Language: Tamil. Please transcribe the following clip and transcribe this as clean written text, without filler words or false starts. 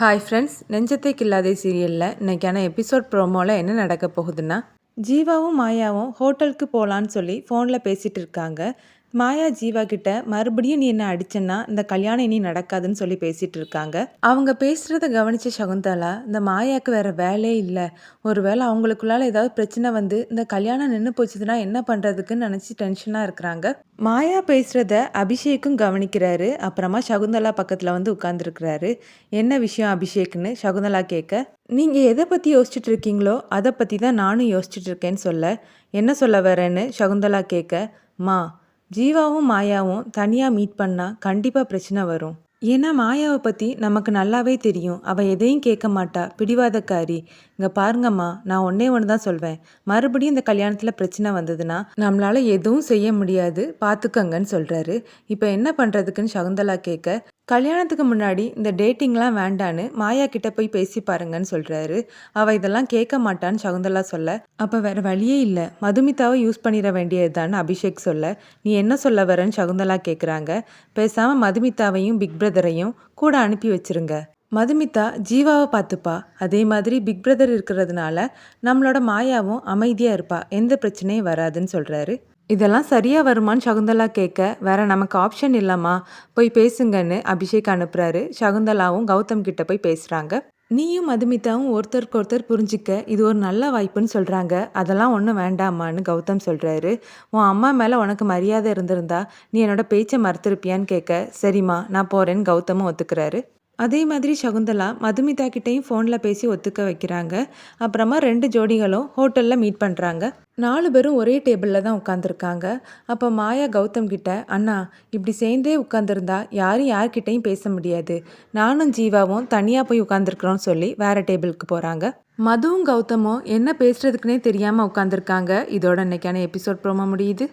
ஹாய் ஃப்ரெண்ட்ஸ், நெஞ்சத்தை கில்லாதே சீரியலில் இன்றைக்கான எபிசோட் ப்ரோமோவில் என்ன நடக்க போகுதுன்னா, ஜீவாவும் மாயாவும் ஹோட்டலுக்கு போகலான்னு சொல்லி ஃபோனில் பேசிகிட்டு இருக்காங்க. மாயா ஜீவா கிட்ட மறுபடியும் நீ என்ன அடிச்சேன்னா இந்த கல்யாணம் இனி நடக்காதுன்னு சொல்லி பேசிகிட்டு இருக்காங்க. அவங்க பேசுகிறத கவனித்த சகுந்தலா, இந்த மாயாவுக்கு வேறு வேலையே இல்லை, ஒரு வேளை அவங்களுக்குள்ளால ஏதாவது பிரச்சனை வந்து இந்த கல்யாணம் நின்று போச்சுதுன்னா என்ன பண்ணுறதுக்குன்னு நினச்சி டென்ஷனாக இருக்கிறாங்க. மாயா பேசுகிறத அபிஷேக்கும் கவனிக்கிறாரு. அப்புறமா சகுந்தலா பக்கத்தில் வந்து உட்காந்துருக்கிறாரு. என்ன விஷயம் அபிஷேக்னு சகுந்தலா கேட்க, நீங்கள் எதை பற்றி யோசிச்சுட்டு இருக்கீங்களோ அதை பற்றி தான் நானும் யோசிச்சுட்டு இருக்கேன்னு சொல்ல, என்ன சொல்ல வரேன்னு சகுந்தலா கேட்க, மா ஜீவாவும் மாயாவும் தனியாக மீட் பண்ணால் கண்டிப்பாக பிரச்சனை வரும். ஏன்னா மாயாவை பற்றி நமக்கு நல்லாவே தெரியும். அவள் எதையும் கேட்க மாட்டா, பிடிவாதக்காரி. இங்கே பாருங்கம்மா, நான் ஒன்றே ஒன்று தான் சொல்வேன். மறுபடியும் இந்த கல்யாணத்தில் பிரச்சனை வந்ததுன்னா நம்மளால் எதுவும் செய்ய முடியாது, பார்த்துக்கங்கன்னு சொல்கிறாரு. இப்போ என்ன பண்ணுறதுக்குன்னு சகுந்தலா கேட்க, கல்யாணத்துக்கு முன்னாடி இந்த டேட்டிங்லாம் வேண்டான்னு மாயா கிட்ட போய் பேசி பாருங்கன்னு சொல்கிறாரு. அவள் இதெல்லாம் கேட்க மாட்டான்னு சகுந்தலா சொல்ல, அப்போ வேறு வழியே இல்லை, மதுமிதாவை யூஸ் பண்ணிட வேண்டியதுதான்னு அபிஷேக் சொல்ல, நீ என்ன சொல்ல வரேன்னு சகுந்தலா கேட்குறாங்க. பேசாமல் மதுமிதாவையும் பிக் பிரதரையும் கூட அனுப்பி வச்சிருங்க. மதுமிதா ஜீவாவை பார்த்துப்பா. அதே மாதிரி பிக் பிரதர் இருக்கிறதுனால நம்மளோட மாயாவும் அமைதியாக இருப்பா, எந்த பிரச்சனையும் வராதுன்னு சொல்கிறாரு. இதெல்லாம் சரியாக வருமான்னு சகுந்தலா கேட்க, வேற நமக்கு ஆப்ஷன் இல்லைம்மா, போய் பேசுங்கன்னு அபிஷேக் அனுப்புகிறாரு. சகுந்தலாவும் கௌதம் கிட்ட போய் பேசுகிறாங்க. நீயும் மதுமிதாவும் ஒருத்தருக்கு ஒருத்தர் புரிஞ்சிக்க இது ஒரு நல்ல வாய்ப்புன்னு சொல்கிறாங்க. அதெல்லாம் ஒன்றும் வேண்டாமான்னு கௌதம் சொல்கிறாரு. உன் அம்மா மேலே உனக்கு மரியாதை இருந்திருந்தா நீ என்னோட பேச்சை மறுத்திருப்பியான்னு கேட்க, சரிம்மா நான் போகிறேன்னு கௌதமும் ஒத்துக்கிறாரு. அதே மாதிரி சகுந்தலா மதுமிதா கிட்டேயும் ஃபோனில் பேசி ஒத்துக்க வைக்கிறாங்க. அப்புறமா 2 ஜோடிகளும் ஹோட்டலில் மீட் பண்ணுறாங்க. 4 பேரும் ஒரே டேபிளில் தான் உட்காந்துருக்காங்க. அப்போ மாயா கௌதம் கிட்ட, அண்ணா இப்படி சேர்ந்தே உட்காந்துருந்தா யாரும் யார்கிட்டையும் பேச முடியாது, நானும் ஜீவாவும் தனியாக போய் உட்காந்துருக்குறோன்னு சொல்லி வேறு டேபிளுக்கு போகிறாங்க. மதுவும் கௌதமும் என்ன பேசுறதுக்குன்னே தெரியாமல் உட்காந்துருக்காங்க. இதோட இன்னைக்கான எபிசோட் ப்ரோமோ முடியுது.